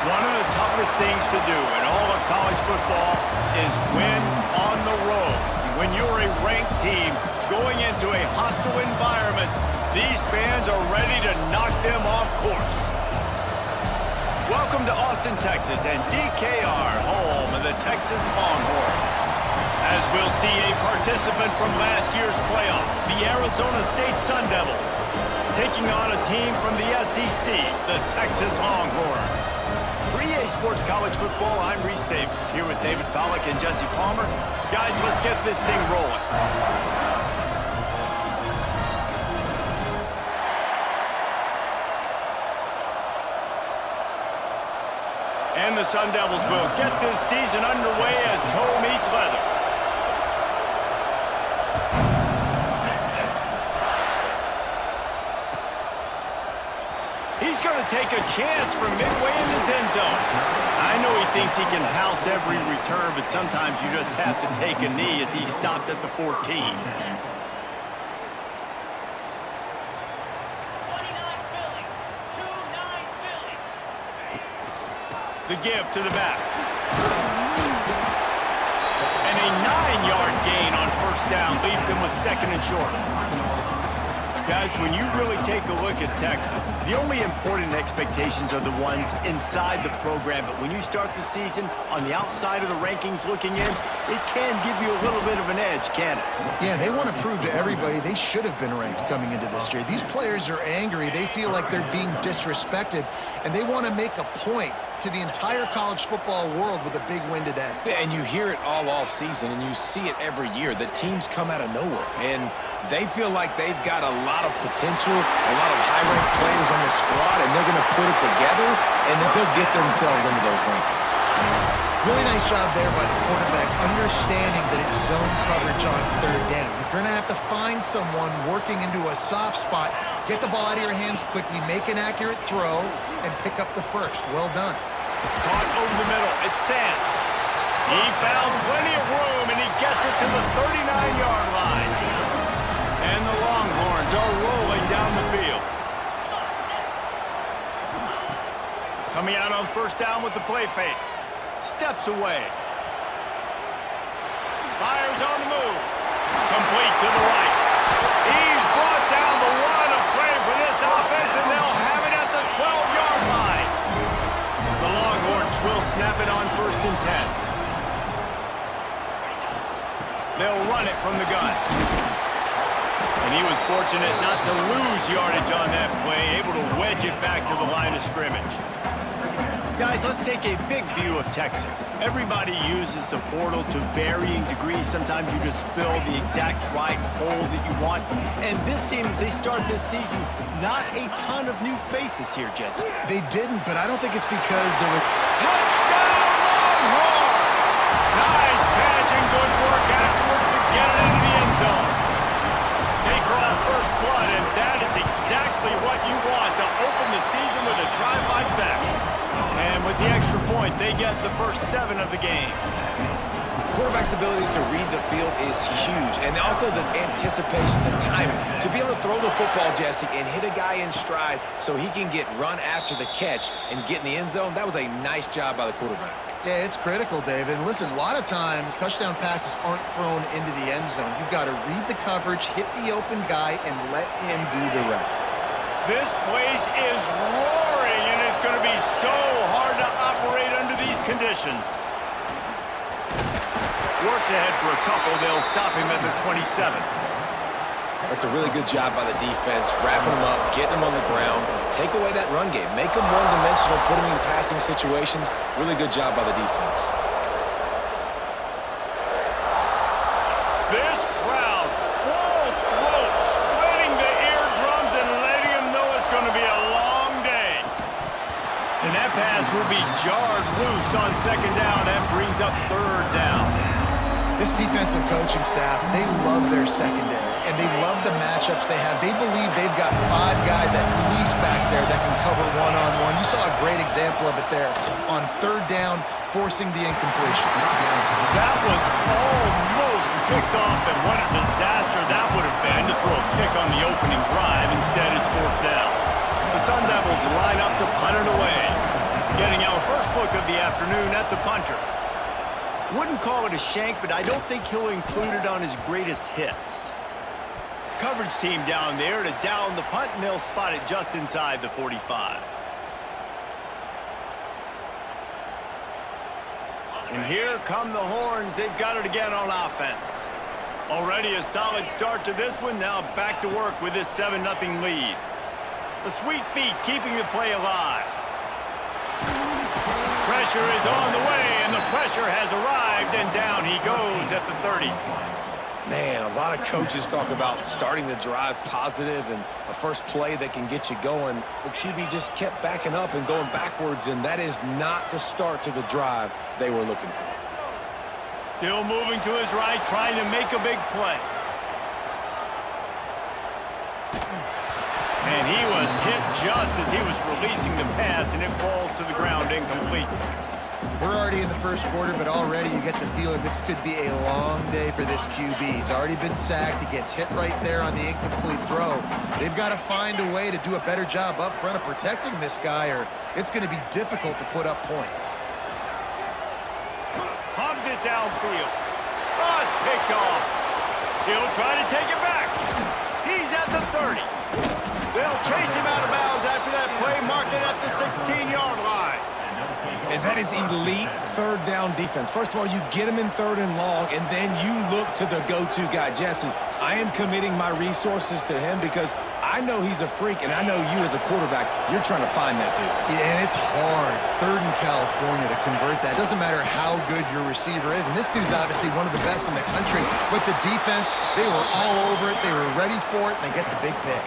One of the toughest things to do in all of college football is win on the road. When you're a ranked team going into a hostile environment, these fans are ready to knock them off course. Welcome to Austin, Texas, and DKR, home of the Texas Longhorns. As we'll see a participant from last year's playoff, the Arizona State Sun Devils, taking on a team from the SEC, the Texas Longhorns. For EA Sports College Football, I'm Reese Davis, here with David Pollack and Jesse Palmer. Guys, let's get this thing rolling. And the Sun Devils will get this season underway as toe meets leather. He's going to take a chance from midway in his end zone. I know he thinks he can house every return, but sometimes you just have to take a knee as he stopped at the 14. The give to the back. And a 9-yard gain on first down leaves him with second and short. Guys, when you really take a look at Texas, the only important expectations are the ones inside the program. But when you start the season on the outside of the rankings looking in, it can give you a little bit of an edge, can it? Yeah, they want to prove to everybody they should have been ranked coming into this year. These players are angry. They feel like they're being disrespected, and they want to make a point to the entire college football world with a big win today. Yeah, and you hear it all season, and you see it every year. The teams come out of nowhere, and they feel like they've got a lot of potential, a lot of high-ranked players on the squad, and they're going to put it together, and that they'll get themselves into those rankings. Really nice job there by the quarterback, understanding that it's zone coverage on third down. If you're going to have to find someone working into a soft spot, get the ball out of your hands quickly, make an accurate throw, and pick up the first. Well done. Caught over the middle. It's Sands. He found plenty of room, and he gets it to the 39-yard line. And the Longhorns are rolling down the field. Coming out on first down with the play fake. Steps away. Fires on the move. Complete to the right. He's brought down the line of play for this offense, and they'll have it at the 12-yard line. The Longhorns will snap it on first and 10. They'll run it from the gun. And he was fortunate not to lose yardage on that play, able to wedge it back to the line of scrimmage. Guys, let's take a big view of Texas. Everybody uses the portal to varying degrees. Sometimes you just fill the exact right hole that you want. And this team, as they start this season, not a ton of new faces here, Jesse. They didn't, but I don't think it's because there was... Touchdown, Longhorns! Nice catch and good work afterwards to get it into the end zone. They draw first blood, and that is exactly what you want to open the season with a drive like that. And with the extra point, they get the first 7 of the game. Quarterback's abilities to read the field is huge, and also the anticipation, the timing. To be able to throw the football, Jesse, and hit a guy in stride so he can get run after the catch and get in the end zone, that was a nice job by the quarterback. Yeah, it's critical, David. Listen, a lot of times touchdown passes aren't thrown into the end zone. You've got to read the coverage, hit the open guy, and let him do the rest. This place is roaring, and it's going to be so hard to operate under these conditions. Works ahead for a couple. They'll stop him at the 27. That's a really good job by the defense, wrapping him up, getting him on the ground, take away that run game, make him one-dimensional, put him in passing situations. Really good job by the defense. This crowd, full throat, splitting the eardrums and letting them know it's going to be a long day. And that pass will be jarred loose on second down. That brings up third down. This defensive coaching staff, they love their secondary, and they love the matchups they have. They believe they've got 5 guys at least back there that can cover one-on-one. You saw a great example of it there on third down, forcing the incompletion. That was almost picked off, and what a disaster that would have been to throw a pick on the opening drive. Instead, it's fourth down. The Sun Devils line up to punt it away. Getting our first first look of the afternoon at the punter. Wouldn't call it a shank, but I don't think he'll include it on his greatest hits. Coverage team down there to down the punt, and they'll spot it just inside the 45. And here come the horns. They've got it again on offense. Already a solid start to this one. Now back to work with this 7-0 lead. The sweet feet keeping the play alive. Pressure is on the way, and the pressure has arrived, and down he goes at the 30. Man, a lot of coaches talk about starting the drive positive and a first play that can get you going. The QB just kept backing up and going backwards, and that is not the start to the drive they were looking for. Still moving to his right, trying to make a big play. And he was hit just as he was releasing the pass, and it falls to the ground incomplete. We're already in the first quarter, but already you get the feeling this could be a long day for this QB. He's already been sacked. He gets hit right there on the incomplete throw. They've got to find a way to do a better job up front of protecting this guy, or it's going to be difficult to put up points. Hubs it downfield. Oh, it's picked off. He'll try to take it back. He's at the 30. They'll chase him out of bounds after that play, mark it at the 16-yard line. And that is elite third down defense. First of all, you get him in third and long, and then you look to the go-to guy, Jesse. I am committing my resources to him because I know he's a freak, and I know you as a quarterback, you're trying to find that dude. Yeah, and it's hard, third in California, to convert that. It doesn't matter how good your receiver is, and this dude's obviously one of the best in the country. But the defense, they were all over it, they were ready for it, and they get the big pick.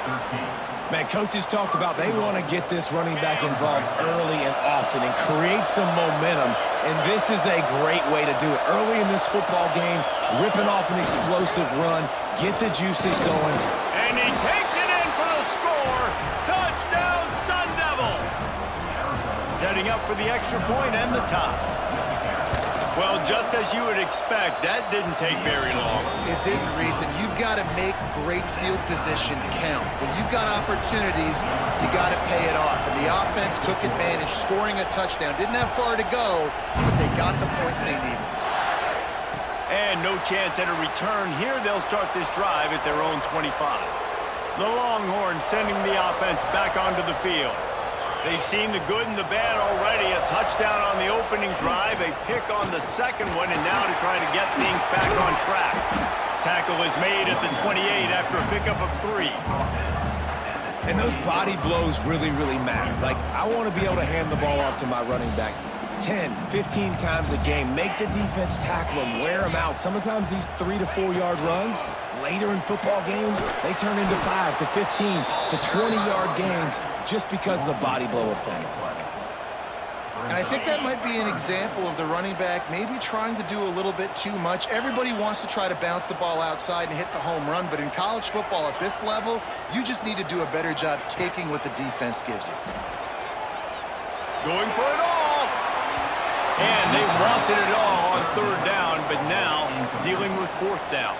Man, coaches talked about they want to get this running back involved early and often and create some momentum, and this is a great way to do it. Early in this football game, ripping off an explosive run, get the juices going. And he takes it in for the score. Touchdown, Sun Devils. Setting up for the extra point and the tie. Well, just as you would expect, that didn't take very long. It didn't, Reese, and you've got to make great field position count. When you've got opportunities, you got to pay it off. And the offense took advantage, scoring a touchdown. Didn't have far to go, but they got the points they needed. And no chance at a return here. They'll start this drive at their own 25. The Longhorns sending the offense back onto the field. They've seen the good and the bad already. A touchdown on the opening drive, a pick on the second one, and now to try to get things back on track. Tackle is made at the 28 after a pickup of 3. And those body blows really, really matter. Like, I want to be able to hand the ball off to my running back 10, 15 times a game. Make the defense tackle them, wear them out. Sometimes these 3 to 4 yard runs, later in football games, they turn into 5 to 15 to 20 yard gains just because of the body blow effect. And I think that might be an example of the running back maybe trying to do a little bit too much. Everybody wants to try to bounce the ball outside and hit the home run, but in college football at this level, you just need to do a better job taking what the defense gives you. Going for it all. And they wanted it all on third down, but now dealing with fourth down.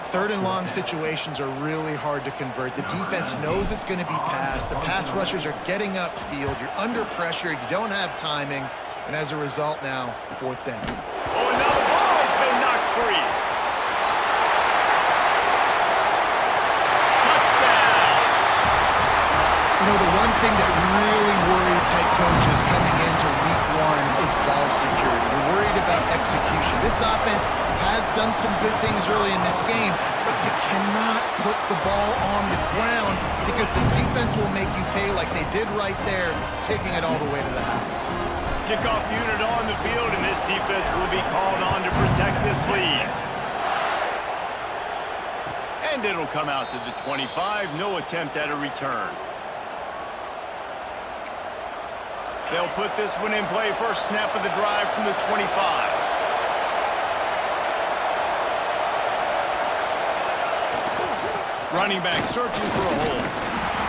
Third and long situations are really hard to convert. The defense knows it's going to be passed. The pass rushers are getting upfield. You're under pressure. You don't have timing. And as a result now, fourth down. Oh, and now the ball has been knocked free. Touchdown. You know, the one thing that really worries head coaches coming into week 1 is ball security. They're worried about execution. This offense has done some good things early in this game, but you cannot put the ball on the ground because the defense will make you pay like they did right there, taking it all the way to the house. Kickoff unit on the field, and this defense will be called on to protect this lead. And it'll come out to the 25. No attempt at a return. They'll put this one in play. First snap of the drive from the 25. Running back searching for a hole.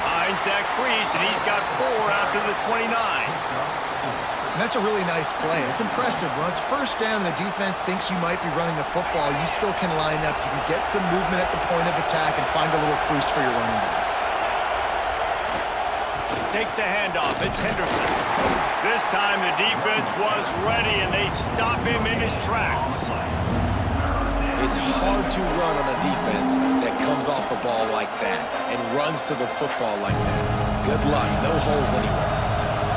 Finds that crease, and he's got 4 out to the 29. And that's a really nice play. It's impressive. When it's first down and the defense thinks you might be running the football, you still can line up. You can get some movement at the point of attack and find a little crease for your running back. takes the handoff. It's Henderson. This time the defense was ready, and they stop him in his tracks. It's hard to run on a defense that comes off the ball like that and runs to the football like that. Good luck. No holes anywhere.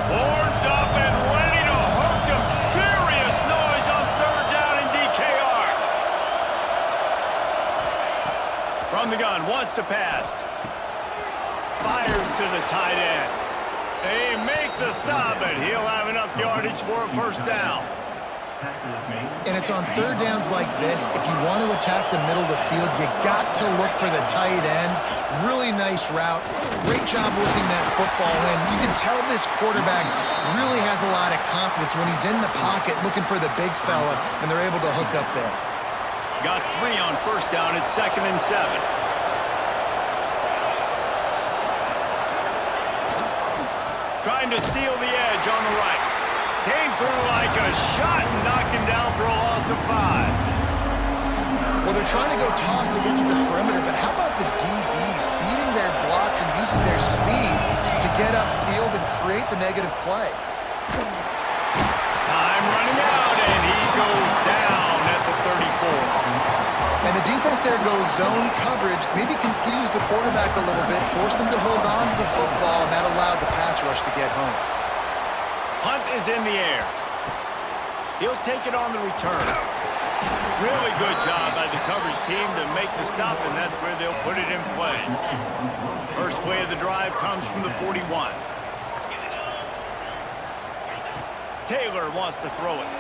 Horns up and ready to hook him. Serious noise on third down in DKR. From the gun, wants to pass. Fires to the tight end. They make the stop, but he'll have enough yardage for a first down. And it's on third downs like this, if you want to attack the middle of the field, you got to look for the tight end. Really nice route. Great job working that football in. You can tell this quarterback really has a lot of confidence when he's in the pocket looking for the big fella, and they're able to hook up there. Got 3 on first down at 2nd and 7. Trying to seal the edge on the right. Came through like a shot and knocked him down for a loss of 5. Well, they're trying to go toss to get to the perimeter, but how about the DBs beating their blocks and using their speed to get upfield and create the negative play? Time running out, and he goes down at the 34. And the defense there goes zone coverage, maybe confused the quarterback a little bit, forced him to hold on to the football, and that allowed the pass rush to get home. Hunt is in the air. He'll take it on the return. Really good job by the coverage team to make the stop, and that's where they'll put it in play. First play of the drive comes from the 41. Taylor wants to throw it.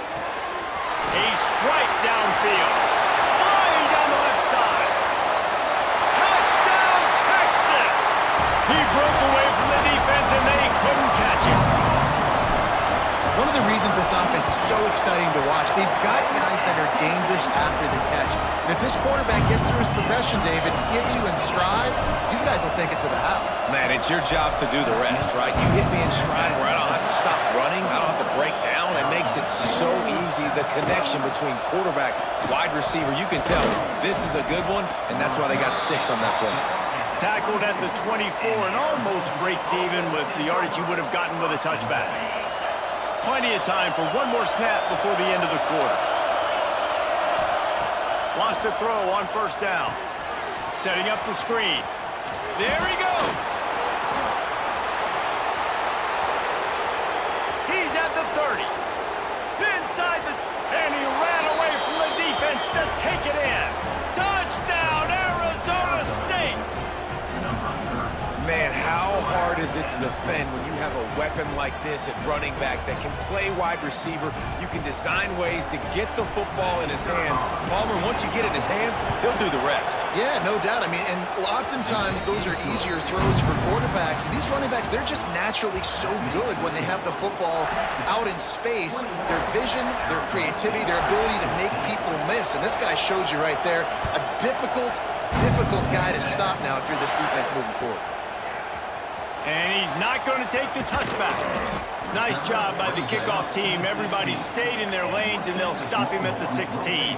A strike downfield. Flying down the left side. Touchdown, Texas! He broke away from the defense, and they couldn't catch him. One of the reasons this offense is so exciting to watch, they've got guys that are dangerous after the catch. And if this quarterback gets through his progression, David, gets you in stride, these guys will take it to the house. Man, it's your job to do the rest, right? You hit me in stride where I don't have to stop running. I don't have to break down. It makes it so easy. The connection between quarterback, wide receiver, you can tell this is a good one, and that's why they got 6 on that play. Tackled at the 24 and almost breaks even with the yardage you would have gotten with a touchback. Plenty of time for one more snap before the end of the quarter. Wants to throw on first down. Setting up the screen. There he goes. He's at the 30. Inside the... And he ran away from the defense to take it in. Touchdown, Arizona State. Man, how hard is it to defend when you have a weapon like this at running back that can play wide receiver? You can design ways to get the football in his hand. Palmer, once you get it in his hands, he'll do the rest. Yeah, no doubt. I mean, and oftentimes those are easier throws for quarterbacks. And these running backs, they're just naturally so good when they have the football out in space. Their vision, their creativity, their ability to make people miss. And this guy showed you right there, a difficult guy to stop now if you're this defense moving forward. And he's not going to take the touchback. Nice job by the kickoff team. Everybody stayed in their lanes, and they'll stop him at the 16.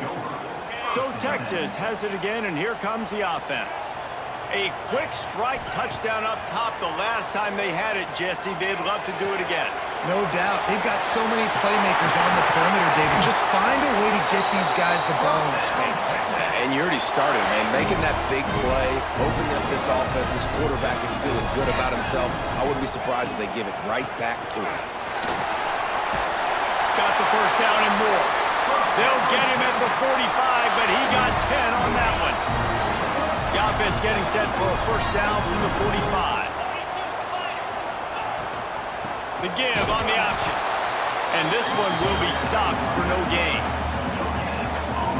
So Texas has it again, and here comes the offense. A quick strike touchdown up top the last time they had it, Jesse. They'd love to do it again. No doubt. They've got so many playmakers on the perimeter, David. Just find a way to get these guys the ball in space. And you already started, man. Making that big play, opening up this offense. This quarterback is feeling good about himself. I wouldn't be surprised if they give it right back to him. Got the first down and more. They'll get him at the 45, but he got 10 on that one. The offense getting set for a first down from the 45. The give on the option. And this one will be stopped for no gain.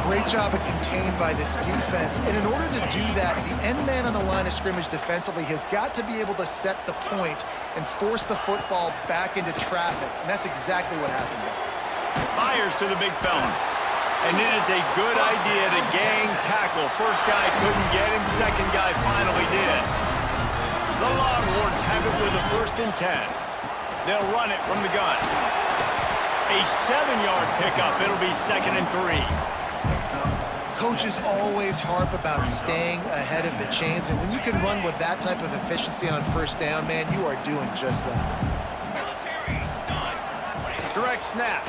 Great job of contained by this defense. And in order to do that, the end man on the line of scrimmage defensively has got to be able to set the point and force the football back into traffic. And that's exactly what happened there. Fires to the big fella. And it is a good idea to gang tackle. First guy couldn't get him. Second guy finally did. The Longhorns have it with a 1st and 10. They'll run it from the gun. A 7-yard pickup. It'll be 2nd and 3. Coaches always harp about staying ahead of the chains, and when you can run with that type of efficiency on first down, man, you are doing just that. Direct snap.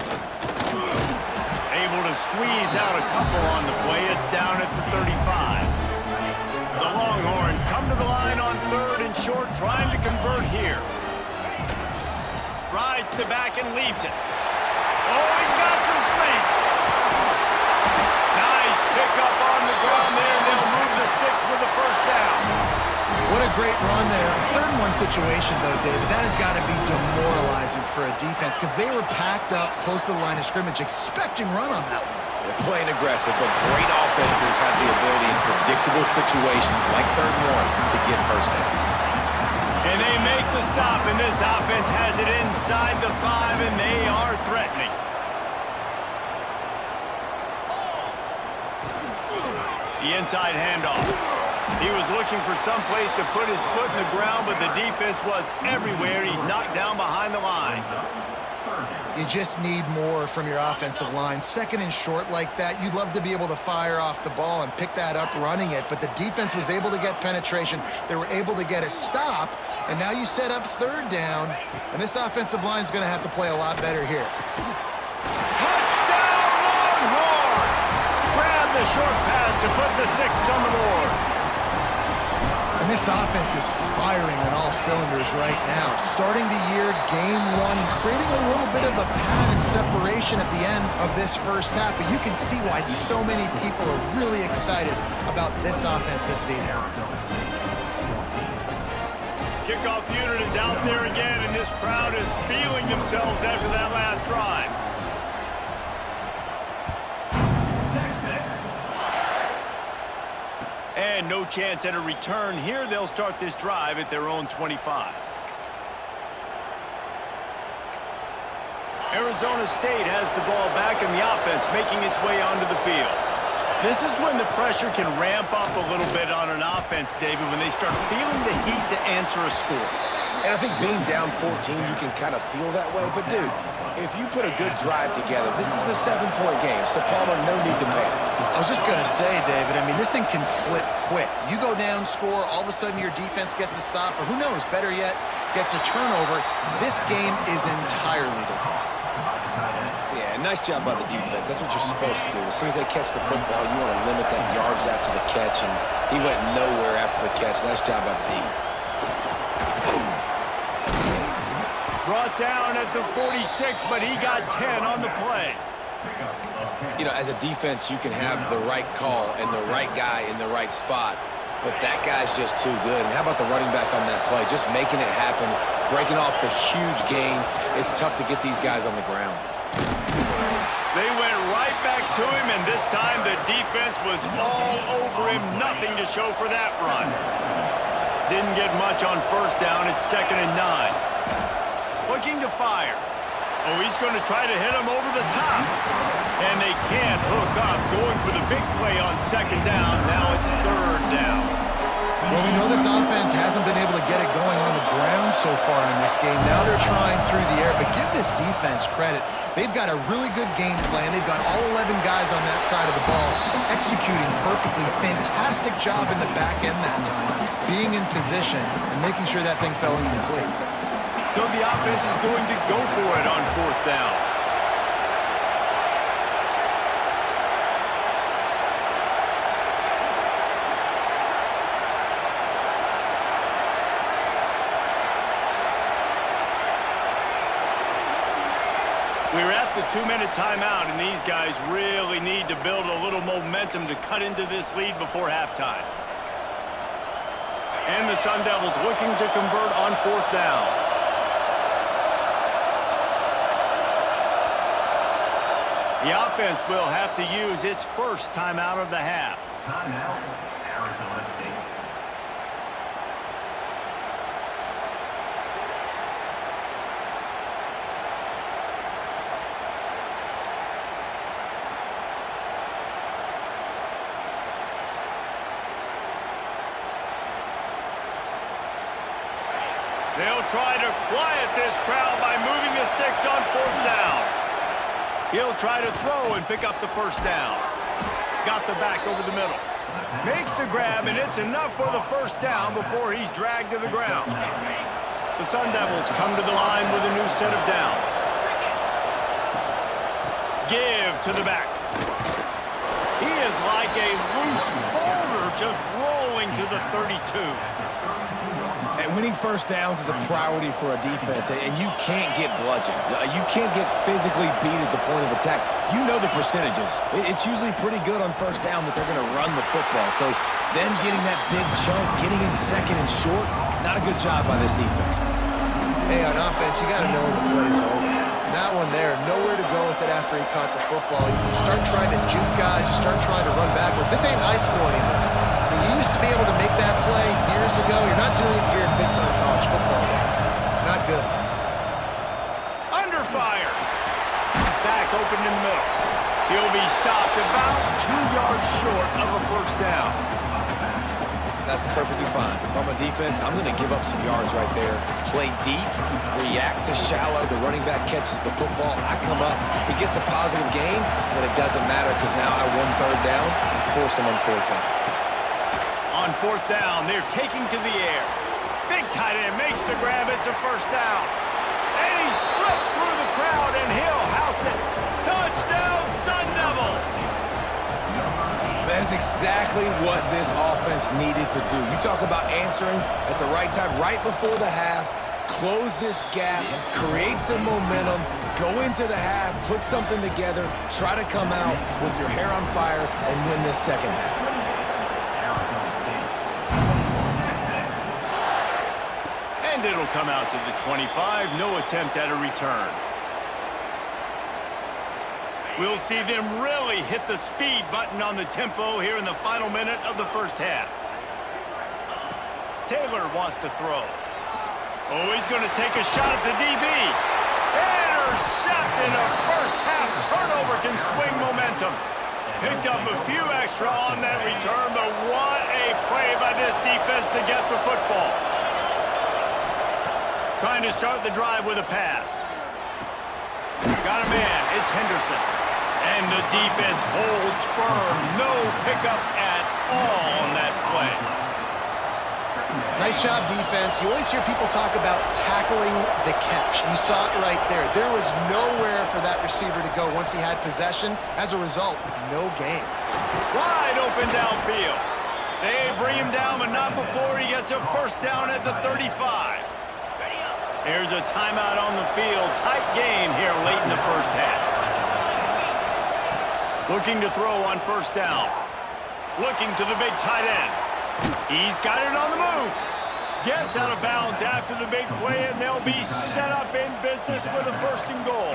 Able to squeeze out a couple on the play. It's down at the 35. The Longhorns come to the line on 3rd and short, trying to convert here. Rides to back and leaves it. Oh, he's got some space. Nice pickup on the ground there, and they'll move the sticks with the first down. What a great run there. 3rd-and-1 situation, though, David. That has got to be demoralizing for a defense because they were packed up close to the line of scrimmage, expecting run on that one. They're playing aggressive, but great offenses have the ability in predictable situations like 3rd and 1 to get first downs. And they make the stop, and this offense has it inside the 5, and they are threatening. The inside handoff. He was looking for some place to put his foot in the ground, but the defense was everywhere. He's knocked down behind the line. You just need more from your offensive line. 2nd and short like that, you'd love to be able to fire off the ball and pick that up running it, but the defense was able to get penetration. They were able to get a stop, and now you set up 3rd down, and this offensive line is going to have to play a lot better here. Touchdown, Longhorns! Grab the short pass to put the 6 on the board. And this offense is firing on all cylinders right now. Starting the year, game 1, creating a little bit of a pad and separation at the end of this first half. But you can see why so many people are really excited about this offense this season. Kickoff unit is out there again, and this crowd is feeling themselves after that last drive. And no chance at a return here. They'll start this drive at their own 25. Arizona State has the ball back, and the offense making its way onto the field. This is when the pressure can ramp up a little bit on an offense, David, when they start feeling the heat to answer a score. And I think being down 14, you can kind of feel that way. But, dude, if you put a good drive together, this is a 7-point game, so Palmer, no need to panic. I was just going to say, David, I mean, this thing can flip quick. You go down, score, all of a sudden your defense gets a stop, or who knows, better yet, gets a turnover. This game is entirely different. Yeah, nice job by the defense. That's what you're supposed to do. As soon as they catch the football, you want to limit that yards after the catch, and he went nowhere after the catch. Nice job by the D. Brought down at the 46, but he got 10 on the play. You know, as a defense, you can have the right call and the right guy in the right spot, but that guy's just too good. And how about the running back on that play? Just making it happen, breaking off the huge gain. It's tough to get these guys on the ground. They went right back to him, and this time the defense was all over him. Nothing to show for that run. Didn't get much on first down. It's 2nd and 9. Looking to fire. Oh, he's going to try to hit him over the top. And they can't hook up. Going for the big play on 2nd down. Now it's 3rd down. Well, we know this offense hasn't been able to get it going on the ground so far in this game. Now they're trying through the air, but give this defense credit. They've got a really good game plan. They've got all 11 guys on that side of the ball executing perfectly. Fantastic job in the back end that time, being in position and making sure that thing fell incomplete. So the offense is going to go for it on 4th down. We're at the 2-minute timeout, and these guys really need to build a little momentum to cut into this lead before halftime. And the Sun Devils looking to convert on 4th down. The offense will have to use its first timeout of the half. Timeout, Arizona State. They'll try to quiet this crowd by moving the sticks on 4th down. He'll try to throw and pick up the first down. got the back over the middle. Makes the grab, and it's enough for the first down before he's dragged to the ground. The Sun Devils come to the line with a new set of downs. Give to the back. He is like a loose boulder just rolling to the 32. And winning first downs is a priority for a defense, and you can't get bludgeoned. You can't get physically beat at the point of attack. You know the percentages. It's usually pretty good on first down that they're going to run the football. So then getting that big chunk, getting in second and short, not a good job by this defense. Hey, on offense, you got to know when the play's over. That one there, nowhere to go with it after he caught the football. You start trying to juke guys, you start trying to run backward. This ain't high school anymore. I mean, you used to be able to make that play years ago. You're not doing it here in big-time college football. Not good. Under fire. Back open in the middle. He'll be stopped about 2 yards short of a first down. That's perfectly fine. If I'm a defense, I'm going to give up some yards right there. Play deep, react to shallow. The running back catches the football. I come up. He gets a positive gain, but it doesn't matter because now I won third down and forced him on fourth down. On fourth down, they're taking to the air. Big tight end makes the grab. It's a first down. And he slipped through the crowd, and he'll house it. Touchdown, Sun Devils! That is exactly what this offense needed to do. You talk about answering at the right time, right before the half, close this gap, create some momentum, go into the half, put something together, try to come out with your hair on fire and win this second half. And it'll come out to the 25. No attempt at a return. We'll see them really hit the speed button on the tempo here in the final minute of the first half. Taylor wants to throw. Oh, he's going to take a shot at the DB. Intercepted. A first half turnover can swing momentum. Picked up a few extra on that return, but what a play by this defense to get the football. Trying to start the drive with a pass. Got a man. It's Henderson. And the defense holds firm. No pickup at all on that play. Nice job, defense. You always hear people talk about tackling the catch. You saw it right there. There was nowhere for that receiver to go once he had possession. As a result, no gain. Wide open downfield. They bring him down, but not before he gets a first down at the 35. Here's a timeout on the field. Tight game here late in the first half. Looking to throw on first down. Looking to the big tight end. He's got it on the move. Gets out of bounds after the big play, and they'll be set up in business with a first and goal.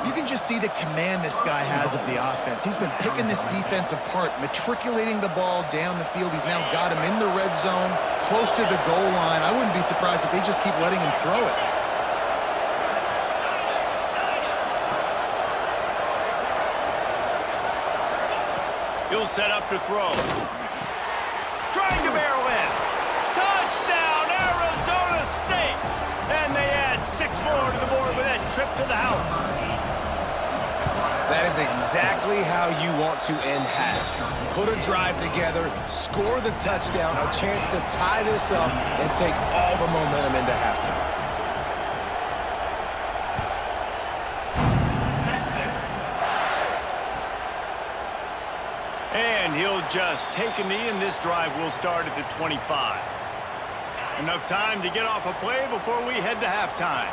You can just see the command this guy has of the offense. He's been picking this defense apart, matriculating the ball down the field. He's now got him in the red zone, close to the goal line. I wouldn't be surprised if they just keep letting him throw it. He'll set up to throw. Trying to barrel in. Touchdown, Arizona State! And they add 6 more to the board with that trip to the house. That is exactly how you want to end halves. Put a drive together, score the touchdown, a chance to tie this up, and take all the momentum into halftime. And he'll just take a knee, and this drive will start at the 25. Enough time to get off a play before we head to halftime.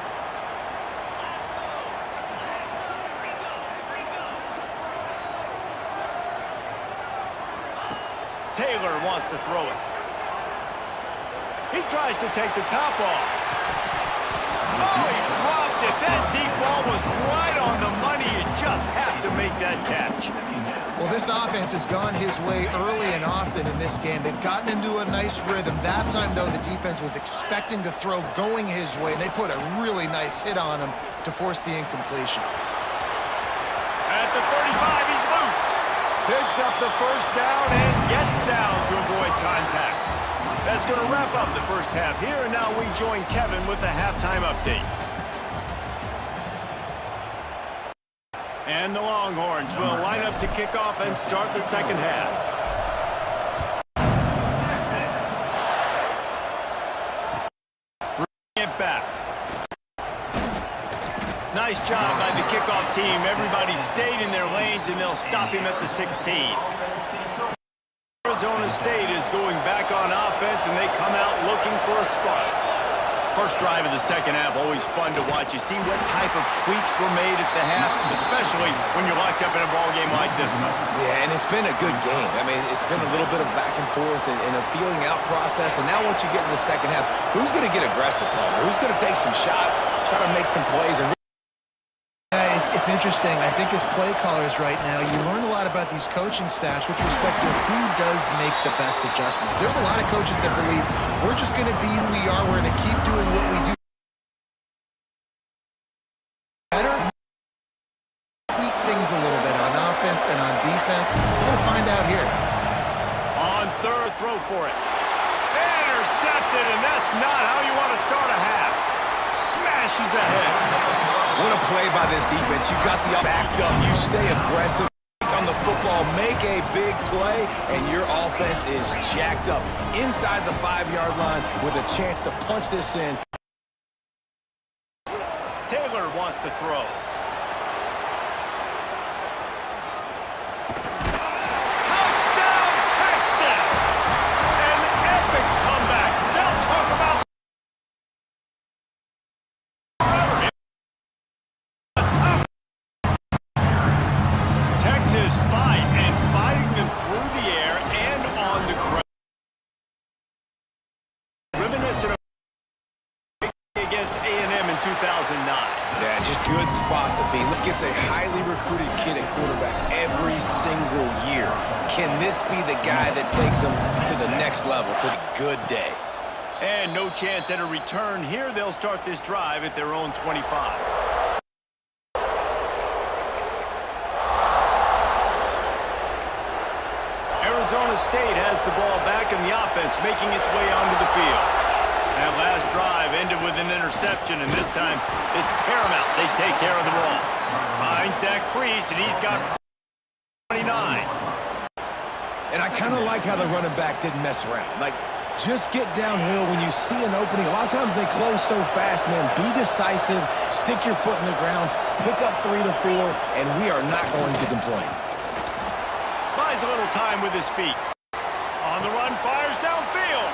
Taylor wants to throw it. He tries to take the top off. Oh, he dropped it. That deep ball was right on the money. You just have to make that catch. Well, this offense has gone his way early and often in this game. They've gotten into a nice rhythm. That time, though, the defense was expecting to throw going his way, and they put a really nice hit on him to force the incompletion. At the 35, he's loose. Picks up the first down and gets down to avoid contact. That's going to wrap up the first half here, and now we join Kevin with the halftime update. And the Longhorns will line up to kick off and start the second half. Bring it back. Nice job by the kickoff team. Everybody stayed in their lanes, and they'll stop him at the 16. Arizona State is going back on offense, and they come out looking for a spot. First drive of the second half, always fun to watch. You see what type of tweaks were made at the half, especially when you're locked up in a ball game like this one. Yeah, and it's been a good game. I mean, it's been a little bit of back and forth and a feeling out process. And now once you get in the second half, who's going to get aggressive, Palmer? Who's going to take some shots, try to make some plays? And It's interesting. I think as play callers right now, you learn a lot about these coaching staffs with respect to who does make the best adjustments. There's a lot of coaches that believe we're just going to be who we are. We're going to keep doing what we do better. Tweak things a little bit on offense and on defense. We're going to find out here. On third, throw for it. Intercepted, and that's not how you want to start a half. Smashes ahead. What a play by this defense. You got the backed up. You stay aggressive on the football, make a big play, and your offense is jacked up inside the 5-yard line with a chance to punch this in. Taylor wants to throw. Touchdown, Texas! An epic comeback. They'll talk about Texas fighting them through the air and on the ground. Reminiscent of against A&M in 2009. Yeah, just good spot to be. This gets a highly recruited kid at quarterback every single year. Can this be the guy that takes them to the next level, to the good day? And no chance at a return here. They'll start this drive at their own 25. Arizona State has the ball back and the offense making its way onto the field. That last drive ended with an interception, and this time it's paramount they take care of the ball. Finds that crease, and he's got 29. And I kind of like how the running back didn't mess around. Like, just get downhill when you see an opening. A lot of times they close so fast, man. Be decisive, stick your foot in the ground, pick up 3 to 4, and we are not going to complain. Buys a little time with his feet. On the run, fires downfield.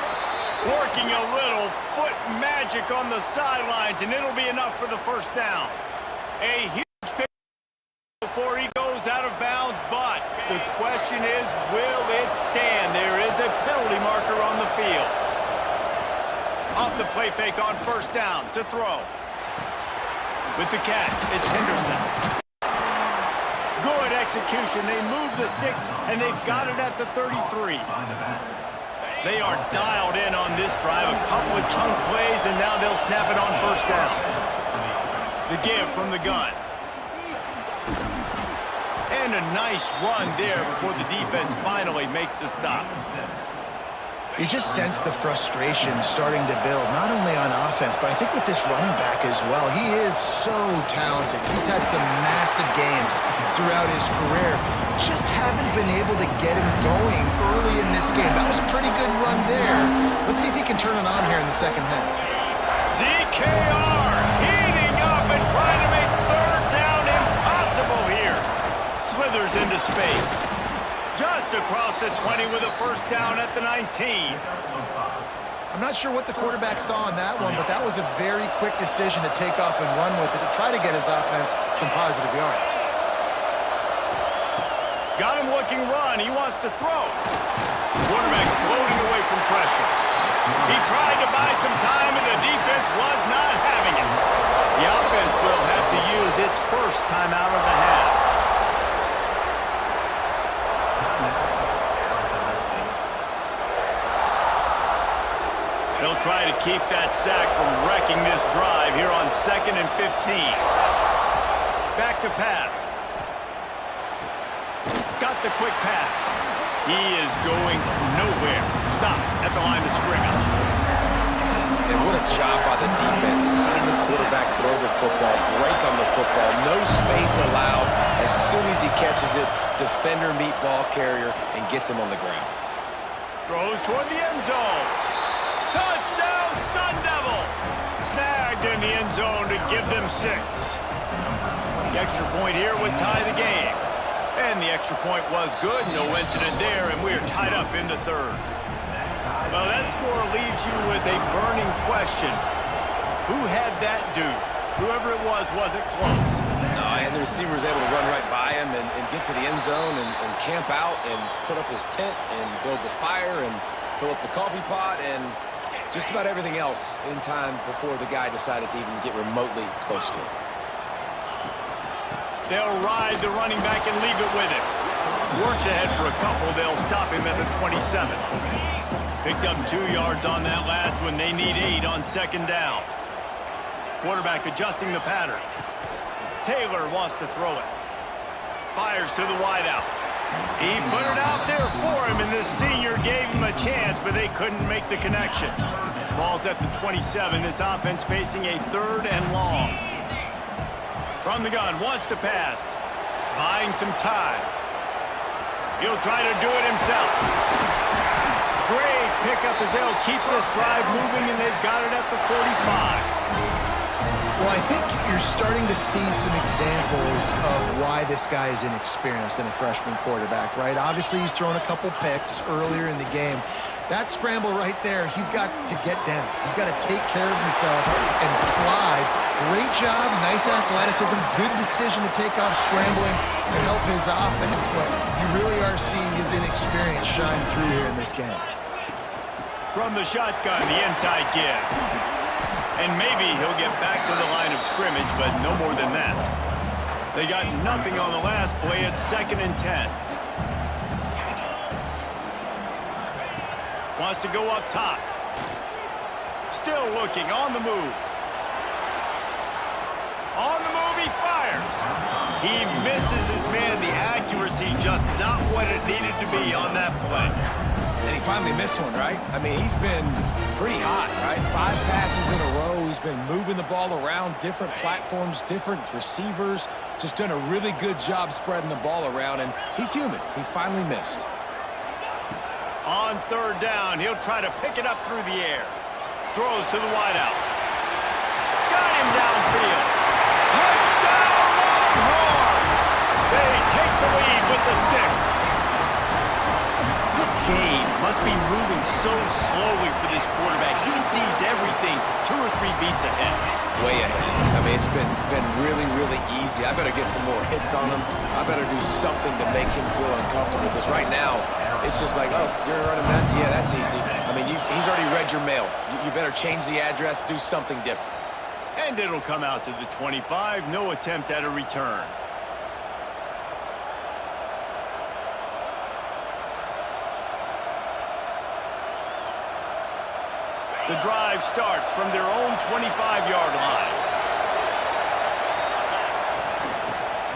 Working a little foot magic on the sidelines, and it'll be enough for the first down. A huge pick before he goes out of bounds, but the question is, will it stand? There is a penalty marker on the field. Off the play fake on first down to throw. With the catch, it's Henderson. Good execution. They move the sticks, and they've got it at the 33. They are dialed in on this drive. A couple of chunk plays, and now they'll snap it on first down. The give from the gun. And a nice run there before the defense finally makes the stop. You just sense the frustration starting to build, not only on offense, but I think with this running back as well. He is so talented. He's had some massive games throughout his career. Just haven't been able to get him going early in this game. That was a pretty good run there. Let's see if he can turn it on here in the second half. DKR heating up and trying to make third down impossible here. Slithers into space. Just across the 20 with a first down at the 19. I'm not sure what the quarterback saw on that one, but that was a very quick decision to take off and run with it to try to get his offense some positive yards. Got him looking run. He wants to throw. Quarterback floating away from pressure. He tried to buy some time, and the defense was not having it. The offense will have to use its first timeout of the half. They'll try to keep that sack from wrecking this drive here on 2nd and 15. Back to pass. Got the quick pass. He is going nowhere. Stop at the line of scrimmage. And what a job by the defense, seeing the quarterback throw the football, break on the football, no space allowed, As soon as he catches it, defender meet ball carrier and gets him on the ground. Throws toward the end zone. Touchdown, Sun Devils! Snagged in the end zone to give them 6. The extra point here would tie the game. And the extra point was good. No incident there, and we are tied up in the third. Well, that score leaves you with a burning question. Who had that dude? Whoever it wasn't close. No, and the receiver was able to run right by him and get to the end zone and camp out and put up his tent and build the fire and fill up the coffee pot and just about everything else in time before the guy decided to even get remotely close to him. They'll ride the running back and leave it with him. Works ahead for a couple. They'll stop him at the 27. Picked up 2 yards on that last one. They need 8 on second down. Quarterback adjusting the pattern. Taylor wants to throw it. Fires to the wideout. He put it out there for him, and this senior gave him a chance, but they couldn't make the connection. Ball's at the 27. This offense facing a 3rd and long. From the gun, wants to pass. Buying some time. He'll try to do it himself. Great pickup as they'll keep this drive moving, and they've got it at the 45. Well, I think you're starting to see some examples of why this guy is inexperienced in a freshman quarterback, right? Obviously, he's thrown a couple picks earlier in the game. That scramble right there, he's got to get down. He's got to take care of himself and slide. Great job, nice athleticism, good decision to take off scrambling and help his offense, but you really are seeing his inexperience shine through here in this game. From the shotgun, the inside give. And maybe he'll get back to the line of scrimmage, but no more than that. They got nothing on the last play. It's 2nd and 10. Wants to go up top. Still looking, on the move. On the move, he fires. He misses his man. The accuracy just not what it needed to be on that play. And he finally missed one, right? I mean, he's been pretty hot, right? 5 passes in a row. He's been moving the ball around, different platforms, different receivers. Just done a really good job spreading the ball around, and he's human. He finally missed. On 3rd down, he'll try to pick it up through the air. Throws to the wideout. Got him downfield. Touchdown, Longhorns! They take the lead with the 6. This game must be moving so slowly for this quarterback. He sees everything 2 or 3 beats ahead. Way ahead. I mean, it's been really, really easy. I better get some more hits on him. I better do something to make him feel uncomfortable, because right now, it's just like, oh, you're running that? Yeah, that's easy. I mean, he's already read your mail. You better change the address, do something different. And it'll come out to the 25. No attempt at a return. The drive starts from their own 25-yard line.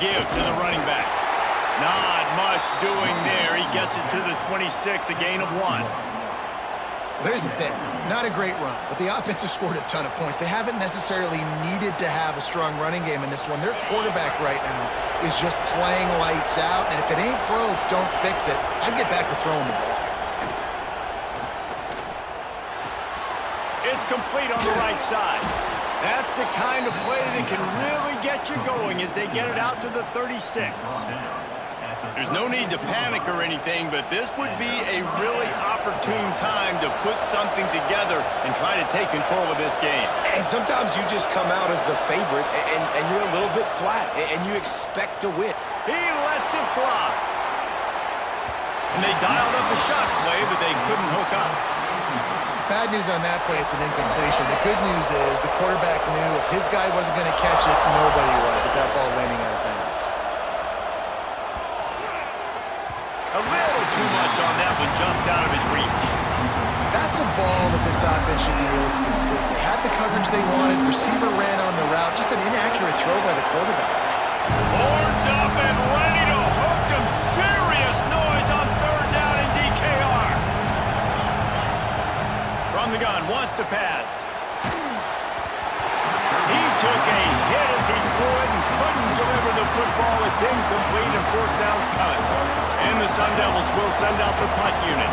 Give to the running back. Not much doing there. He gets it to the 26, a gain of 1. Well, here's the thing. Not a great run, but the offense has scored a ton of points. They haven't necessarily needed to have a strong running game in this one. Their quarterback right now is just playing lights out, and if it ain't broke, don't fix it. I'd get back to throwing the ball. It's complete on the right side. That's the kind of play that can really get you going as they get it out to the 36. There's no need to panic or anything, but this would be a really opportune time to put something together and try to take control of this game. And sometimes you just come out as the favorite, and you're a little bit flat, and you expect to win. He lets it fly. And they dialed up a shot play, but they couldn't hook up. Bad news on that play, it's an incompletion. The good news is the quarterback knew if his guy wasn't going to catch it, nobody was with that ball landing out of bounds. A little too much on that one, just out of his reach. That's a ball that this offense should be able to complete. They had the coverage they wanted. Receiver ran on the route. Just an inaccurate throw by the quarterback. Horns up and ready to hook them. Serious noise on 3rd down in DKR. From the gun, wants to pass. He took a hit as he threw it and couldn't deliver the football. A It's incomplete and fourth down's coming. And the Sun Devils will send out the punt unit.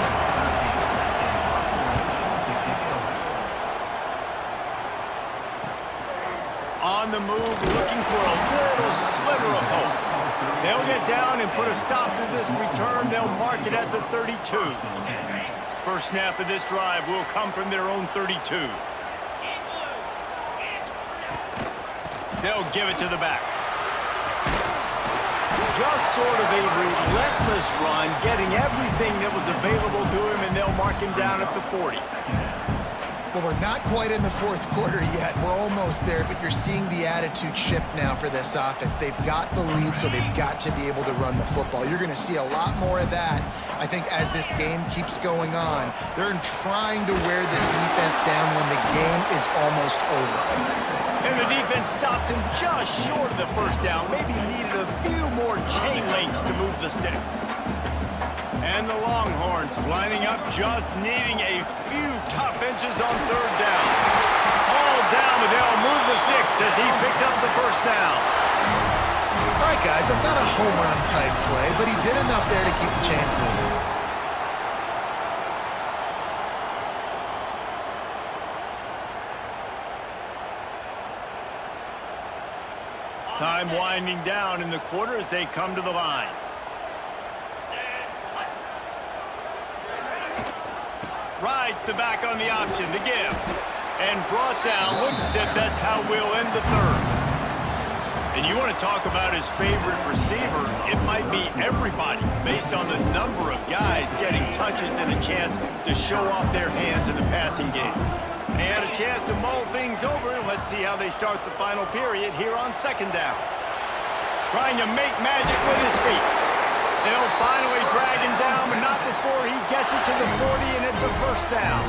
On the move, looking for a little sliver of hope. They'll get down and put a stop to this return. They'll mark it at the 32. First snap of this drive will come from their own 32. They'll give it to the back. Just sort of a relentless run, getting everything that was available to him, and they'll mark him down at the 40. Well, we're not quite in the fourth quarter yet. We're almost there, but you're seeing the attitude shift now for this offense. They've got the lead, so they've got to be able to run the football. You're going to see a lot more of that, I think, as this game keeps going on. They're trying to wear this defense down when the game is almost over. And the defense stops him just short of the first down. Maybe needed a few more chain links to move the sticks. And the Longhorns lining up, just needing a few tough inches on third down. All down, but they'll move the sticks as he picks up the first down. All right, guys, that's not a home run type play, but he did enough there to keep the chains moving. Time winding down in the quarter as they come to the line. Rides the back on the option, the give. And brought down, looks as if that's how we'll end the third. And you want to talk about his favorite receiver, it might be everybody based on the number of guys getting touches and a chance to show off their hands in the passing game. They had a chance to mull things over. Let's see how they start the final period here on second down. Trying to make magic with his feet. They'll finally drag him down, but not before he gets it to the 40, and it's a first down.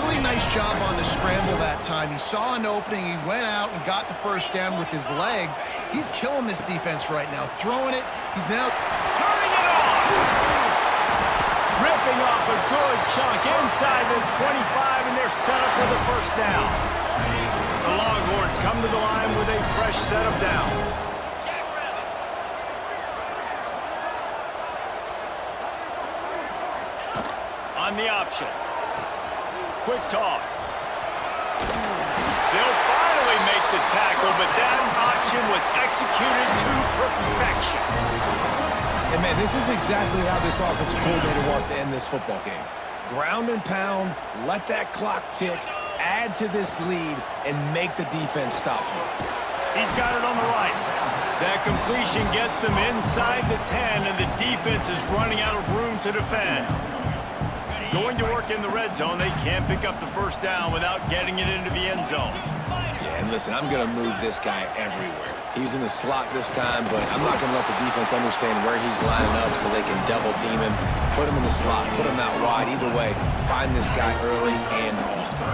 Really nice job on the scramble that time. He saw an opening, he went out and got the first down with his legs. He's killing this defense right now, throwing it. He's now turning it on! Ripping off a good chunk inside the 25, and they're set up with a first down. The Longhorns come to the line with a fresh set of downs. On the option. Quick toss. They'll finally make the tackle, but that option was executed to perfection. And, man, this is exactly how this offensive coordinator wants to end this football game. Ground and pound, let that clock tick, add to this lead, and make the defense stop him. He's got it on the right. That completion gets them inside the 10, and the defense is running out of room to defend. Going to work in the red zone, they can't pick up the first down without getting it into the end zone. Yeah, and listen, I'm going to move this guy everywhere. He was in the slot this time, but I'm not going to let the defense understand where he's lining up so they can double team him, put him in the slot, put him out wide. Either way, find this guy early and often.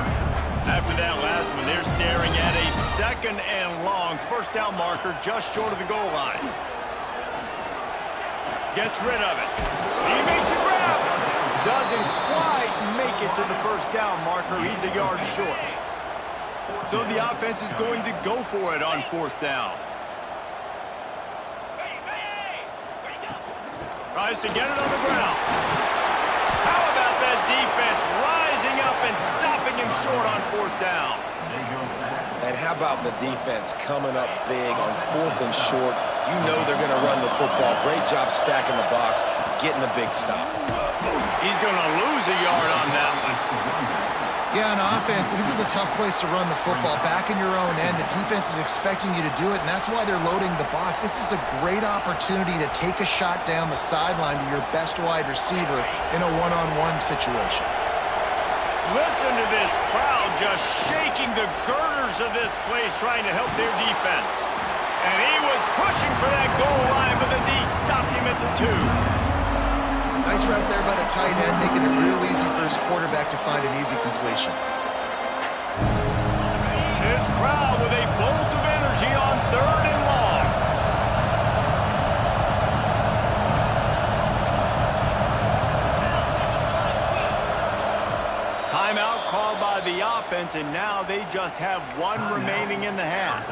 After that last one, they're staring at a second and long first down marker just short of the goal line. Gets rid of it. He makes a grab. Doesn't quite make it to the first down marker. He's a yard short. So the offense is going to go for it on fourth down. Tries to get it on the ground. How about that defense rising up and stopping him short on fourth down? And how about the defense coming up big on fourth and short? You know they're going to run the football. Great job stacking the box, getting the big stop. He's going to lose a yard on that one. Yeah, on offense, this is a tough place to run the football. Back in your own end, the defense is expecting you to do it, and that's why they're loading the box. This is a great opportunity to take a shot down the sideline to your best wide receiver in a one-on-one situation. Listen to this crowd just shaking the girders of this place trying to help their defense. And he was pushing for that goal line, but the D stopped him at the 2. Nice route there by the tight end, making it real easy for his quarterback to find an easy completion. This crowd with a bolt of energy on third and long. Timeout called by the offense, and now they just have one remaining in the half.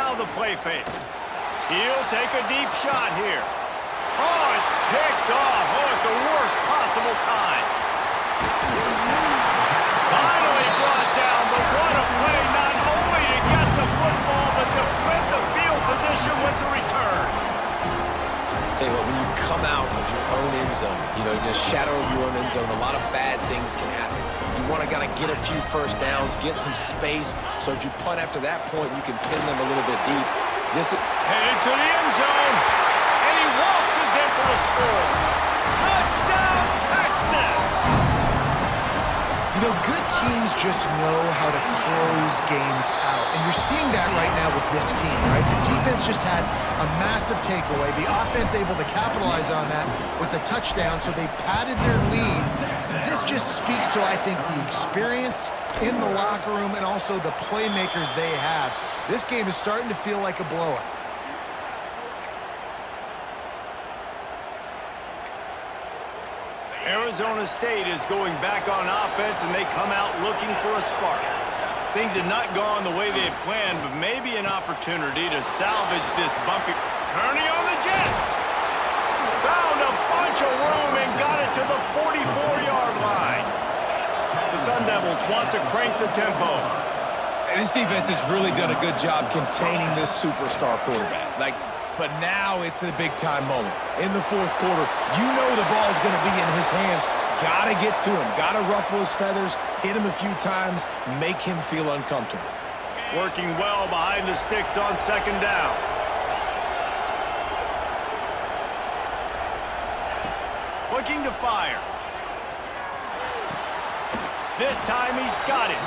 Now the play fake. He'll take a deep shot here. Oh, it's picked off. Oh, at the worst possible time. Finally brought down, but what a play, not only to get the football, but to flip the field position with the return. Tell you what, when you come out of your own end zone, in the shadow of your own end zone, a lot of bad things can happen. You want to get a few first downs, get some space, so if you punt after that point, you can pin them a little bit deep. This is headed to the end zone, and he waltzes in for the score. Touchdown, Texas! Good teams just know how to close games out. And you're seeing that right now with this team, right? The defense just had a massive takeaway. The offense able to capitalize on that with a touchdown, so they padded their lead. This just speaks to, I think, the experience in the locker room and also the playmakers they have. This game is starting to feel like a blowout. Arizona State is going back on offense, and they come out looking for a spark. Things have not gone the way they had planned, but maybe an opportunity to salvage this bumpy. Turning on the Jets. Found a bunch of room and got it to the 44-yard line. The Sun Devils want to crank the tempo. And this defense has really done a good job containing this superstar quarterback. But now it's the big-time moment. In the fourth quarter, the ball's going to be in his hands. Got to get to him. Got to ruffle his feathers, hit him a few times, make him feel uncomfortable. Working well behind the sticks on second down. Looking to fire. This time he's got it.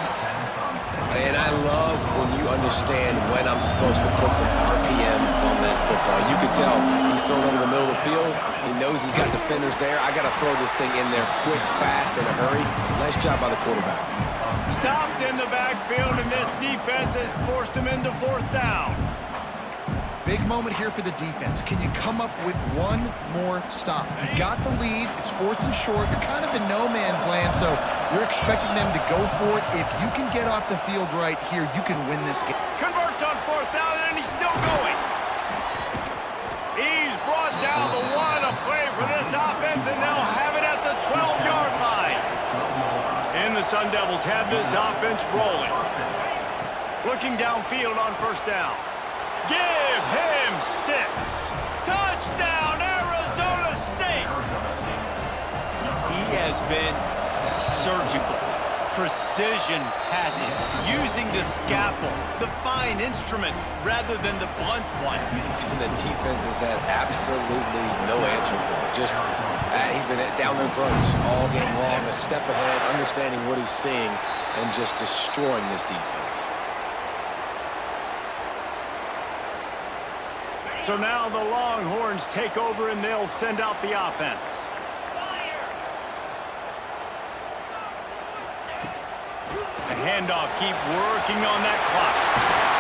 And I love when you understand when I'm supposed to put some RPMs on that football. You can tell he's thrown over the middle of the field. He knows he's got defenders there. I got to throw this thing in there quick, fast, in a hurry. Nice job by the quarterback. Stopped in the backfield, and this defense has forced him into fourth down. Big moment here for the defense. Can you come up with one more stop? You've got the lead. It's fourth and short. You're kind of in no man's land, so you're expecting them to go for it. If you can get off the field right here, you can win this game. Converts on fourth down, and he's still going. He's brought down, but what a play for this offense, and they'll have it at the 12-yard line. And the Sun Devils have this offense rolling. Looking downfield on first down. Give him 6. Touchdown, Arizona State. He has been surgical. Precision passes, using the scalpel, the fine instrument, rather than the blunt one. And the defense has had absolutely no answer for it. Just, he's been down their throats all game long, a step ahead, understanding what he's seeing, and just destroying this defense. So now the Longhorns take over, and they'll send out the offense. The handoff, keep working on that clock.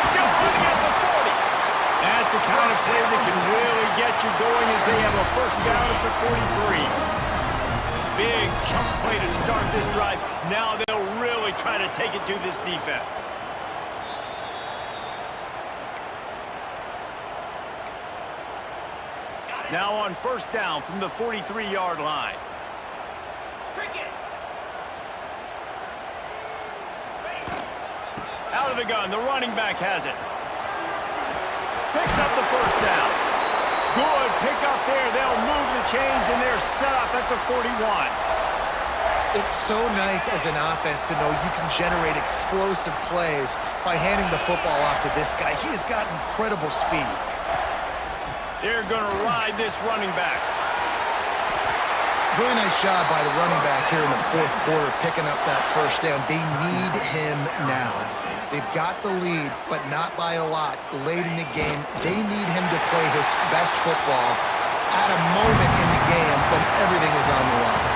Still running at the 40. That's a kind of play that can really get you going as they have a first down at the 43. Big chunk play to start this drive. Now they'll really try to take it to this defense. Now on first down from the 43-yard line. Out of the gun, the running back has it. Picks up the first down. Good pick up there. They'll move the chains, and they're set up at the 41. It's so nice as an offense to know you can generate explosive plays by handing the football off to this guy. He has got incredible speed. They're going to ride this running back. Really nice job by the running back here in the fourth quarter, picking up that first down. They need him now. They've got the lead, but not by a lot late in the game. They need him to play his best football at a moment in the game when everything is on the line.